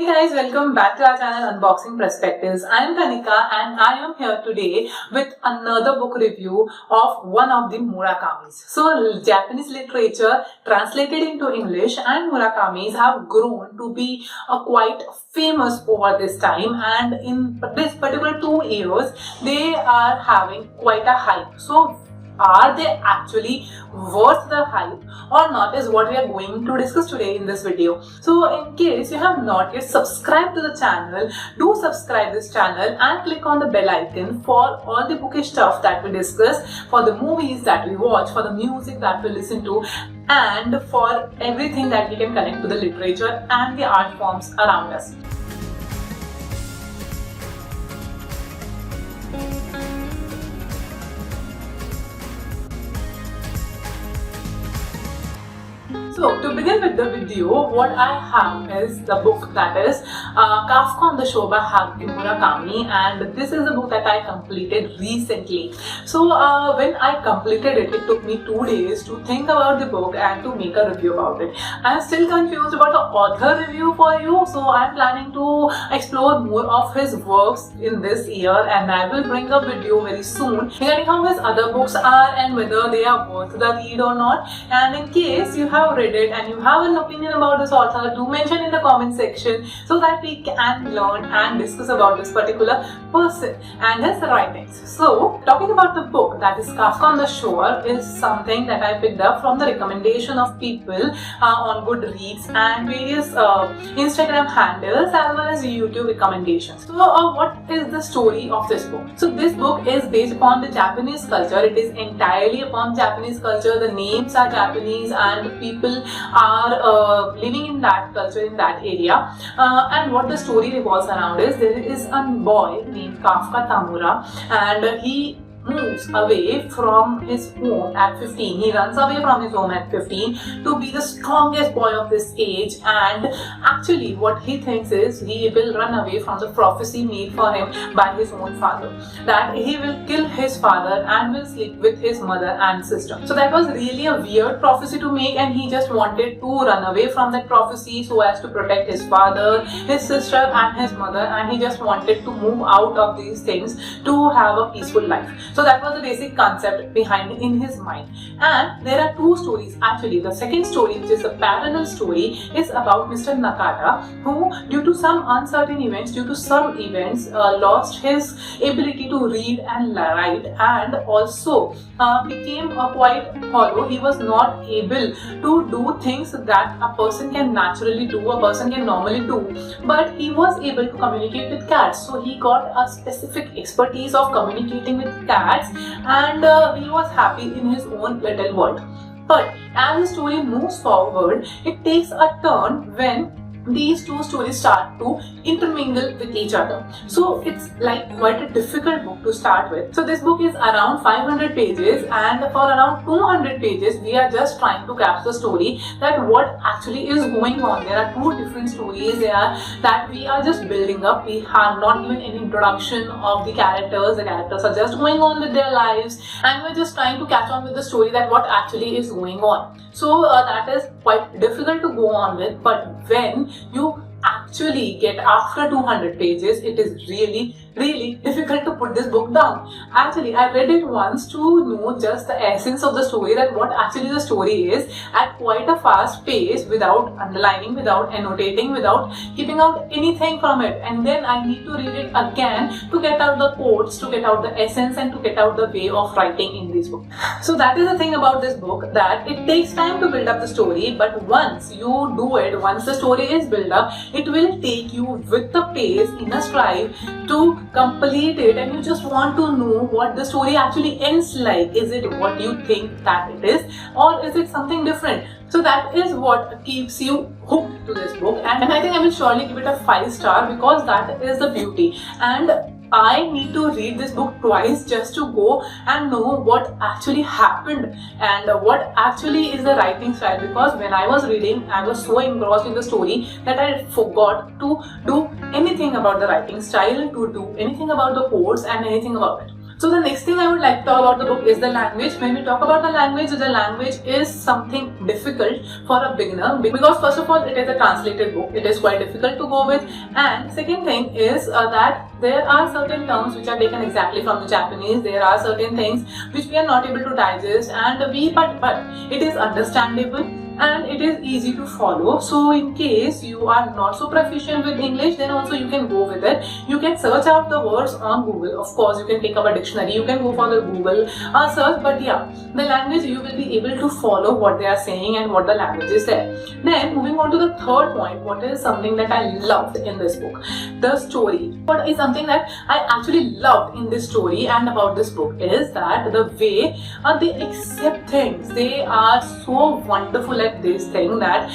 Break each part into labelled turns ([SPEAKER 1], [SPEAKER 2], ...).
[SPEAKER 1] guys, welcome back to our channel Unboxing Perspectives. I am Kanika and I am here today with another book review of one of the Murakamis. So Japanese literature translated into English and Murakamis have grown to be quite famous over this time, and in this particular 2 years they are having quite a hype. So are they actually worth the hype or not is what we are going to discuss today in this video. So in case you have not yet subscribed to the channel, do subscribe this channel and click on the bell icon for all the bookish stuff that we discuss, for the movies that we watch, for the music that we listen to, and for everything that we can connect to the literature and the art forms around us. So to begin with the video, what I have is the book that is Kafka on the Shore by Haruki Murakami, and this is a book that I completed recently. So when I completed it, it took me 2 days to think about the book and to make a review about it. I am still confused about the author review for you, so I am planning to explore more of his works in this year, and I will bring a video very soon regarding how his other books are and whether they are worth the read or not. And in case you have read it and you have an opinion about this author, do mention in the comment section so that we can learn and discuss about this particular person and his writings. So talking about the book, that is Kafka on the Shore, is something that I picked up from the recommendation of people on Goodreads and various Instagram handles as well as YouTube recommendations. So what is the story of this book? So this book is based upon the Japanese culture. It is entirely upon Japanese culture. The names are Japanese and the people are living in that culture, in that area, and what the story revolves around is there is a boy named Kafka Tamura, and he moves away from his home at 15. He runs away from his home at 15 to be the strongest boy of this age, and actually what he thinks is he will run away from the prophecy made for him by his own father, that he will kill his father and will sleep with his mother and sister. So that was really a weird prophecy to make, and he just wanted to run away from that prophecy so as to protect his father, his sister and his mother, and he just wanted to move out of these things to have a peaceful life. So that was the basic concept behind it in his mind. And there are 2 stories actually. The second story, which is a parallel story, is about Mr. Nakata, who due to some uncertain events, lost his ability to read and write, and also became quite hollow. He was not able to do things that a person can naturally do, a person can normally do, but he was able to communicate with cats. So he got a specific expertise of communicating with cats, and he was happy in his own little world. But as the story moves forward, it takes a turn when these 2 stories start to intermingle with each other. So it's like quite a difficult book to start with. So this book is around 500 pages, and for around 200 pages we are just trying to capture the story, that what actually is going on. There are 2 different stories there that we are just building up. We have not given any introduction of the characters. The characters are just going on with their lives, and we're just trying to catch on with the story, that what actually is going on. So that is quite difficult to go on with, but when you actually get after 200 pages, it is really difficult to put this book down. Actually, I read it once to know just the essence of the story, that what actually the story is, at quite a fast pace, without underlining, without annotating, without keeping out anything from it, and then I need to read it again to get out the quotes, to get out the essence, and to get out the way of writing in this book. So that is the thing about this book, that it takes time to build up the story, but once you do it, once the story is built up, it will take you with the pace in a stride to complete it, and you just want to know what the story actually ends like. Is it what you think that it is, or is it something different? So that is what keeps you hooked to this book, and I think I will surely give it a 5-star, because that is the beauty. And I need to read this book twice just to go and know what actually happened and what actually is the writing style, because when I was reading, I was so engrossed in the story that I forgot to do anything about the writing style, to do anything about the quotes and anything about it. So the next thing I would like to talk about the book is the language. When we talk about the language is something difficult for a beginner because first of all it is a translated book. It is quite difficult to go with, and second thing is that there are certain terms which are taken exactly from the Japanese. There are certain things which we are not able to digest, and but it is understandable and it is easy to follow. So in case you are not so proficient with English, then also you can go with it. You can search out the words on Google. Of course, you can pick up a dictionary, you can go for the Google search, but yeah, the language you will be able to follow what they are saying and what the language is there. Then moving on to the third point, what is something that I loved in this book? The story. What is something that I actually loved in this story and about this book is that the way they accept things. They are so wonderful at this thing that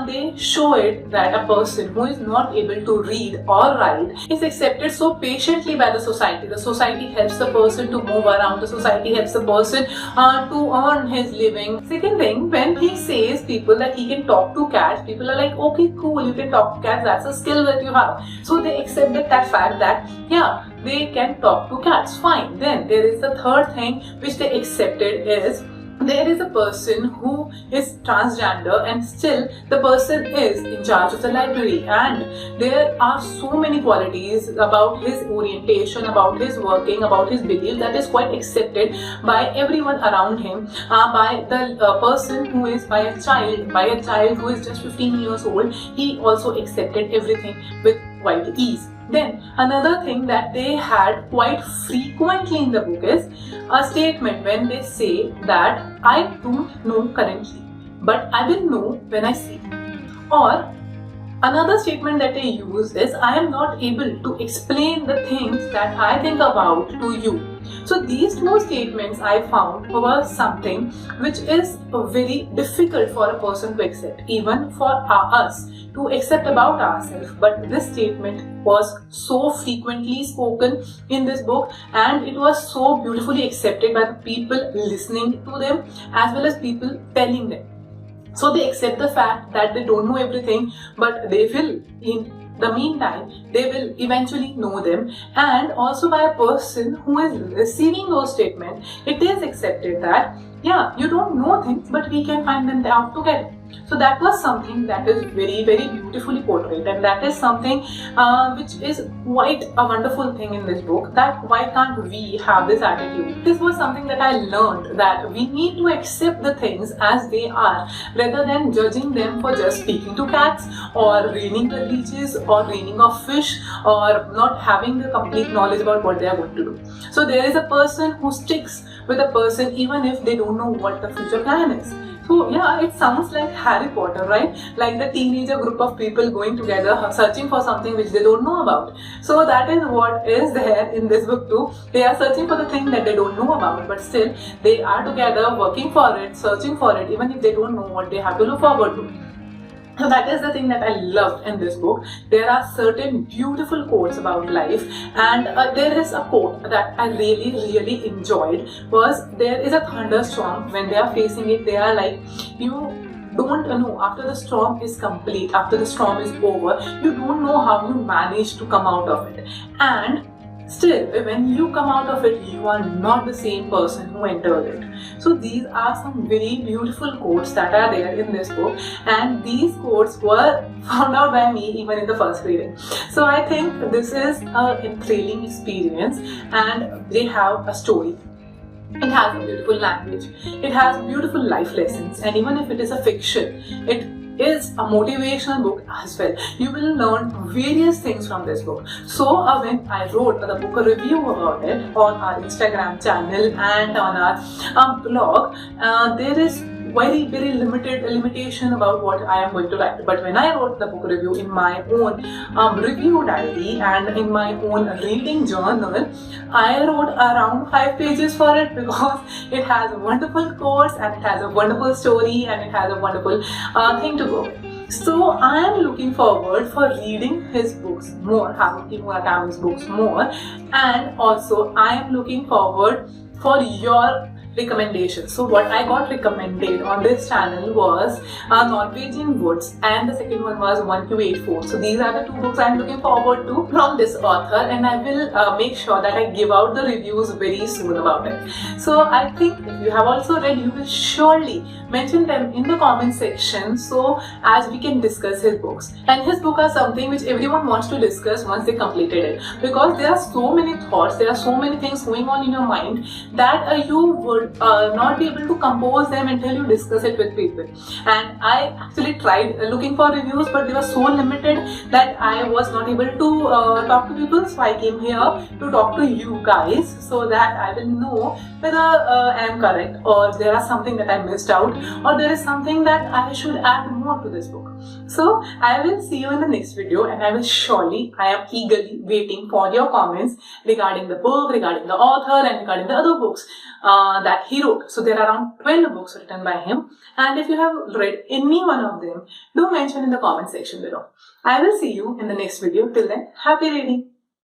[SPEAKER 1] they show it that a person who is not able to read or write is accepted so patiently by the society. The society helps the person to move around. The society helps the person to earn his living. Second thing, when he says people that he can talk to cats, people are like, okay, cool, you can talk to cats, that's a skill that you have. So they accepted that fact that yeah, they can talk to cats, fine. Then there is the third thing which they accepted is there is a person who is transgender and still the person is in charge of the library, and there are so many qualities about his orientation, about his working, about his belief that is quite accepted by everyone around him, by the person who is by a child who is just 15 years old. He also accepted everything with quite ease. Then another thing that they had quite frequently in the book is a statement when they say that I don't know currently, but I will know when I see. Or another statement that they use is I am not able to explain the things that I think about to you. So these two statements I found were something which is very difficult for a person to accept, even for us to accept about ourselves. But this statement was so frequently spoken in this book, and it was so beautifully accepted by the people listening to them as well as people telling them. So they accept the fact that they don't know everything, but they will in the meantime, they will eventually know them. And also by a person who is receiving those statements, it is accepted that yeah, you don't know things, but we can find them out together. So that was something that is very, very beautifully portrayed, and that is something which is quite a wonderful thing in this book, that why can't we have this attitude. This was something that I learned, that we need to accept the things as they are rather than judging them for just speaking to cats or raining the leeches or raining of fish or not having the complete knowledge about what they are going to do. So there is a person who sticks with a person even if they don't know what the future plan is. So yeah, it sounds like Harry Potter, right? Like the teenager group of people going together searching for something which they don't know about. So that is what is there in this book too. They are searching for the thing that they don't know about, but still they are together working for it, searching for it, even if they don't know what they have to look forward to. So that is the thing that I loved in this book. There are certain beautiful quotes about life, and there is a quote that I really enjoyed was, there is a thunderstorm. When they are facing it, they are like, you don't know, after the storm is complete, after the storm is over, you don't know how you manage to come out of it. And still, when you come out of it, you are not the same person who entered it. So these are some very beautiful quotes that are there in this book, and these quotes were found out by me even in the first reading. So I think this is an thrilling experience, and they have a story. It has a beautiful language, it has beautiful life lessons, and even if it is a fiction, it is a motivational book as well. You will learn various things from this book. So when I wrote the book review about it on our Instagram channel and on our blog, there is very limitation about what I am going to write. But when I wrote the book review in my own review diary and in my own reading journal, I wrote around 5 pages for it because it has wonderful quotes and it has a wonderful story and it has a wonderful thing to go with. So I am looking forward for reading his books more, Haruki Murakami's books more, and also I am looking forward for your recommendations. So what I got recommended on this channel was Norwegian Woods, and the second one was 1284. So these are the two books I'm looking forward to from this author, and I will make sure that I give out the reviews very soon about it. So I think if you have also read, you will surely mention them in the comment section, so as we can discuss his books. And his book are something which everyone wants to discuss once they completed it, because there are so many thoughts, there are so many things going on in your mind that you would not be able to compose them until you discuss it with people. And I actually tried looking for reviews, but they were so limited that I was not able to talk to people. So I came here to talk to you guys, so that I will know whether I am correct, or there are something that I missed out, or there is something that I should add more to this book. So I will see you in the next video, and I am eagerly waiting for your comments regarding the book, regarding the author, and regarding the other books that he wrote. So there are around 12 books written by him, and if you have read any one of them, do mention in the comment section below. I will see you in the next video. Till then, happy reading!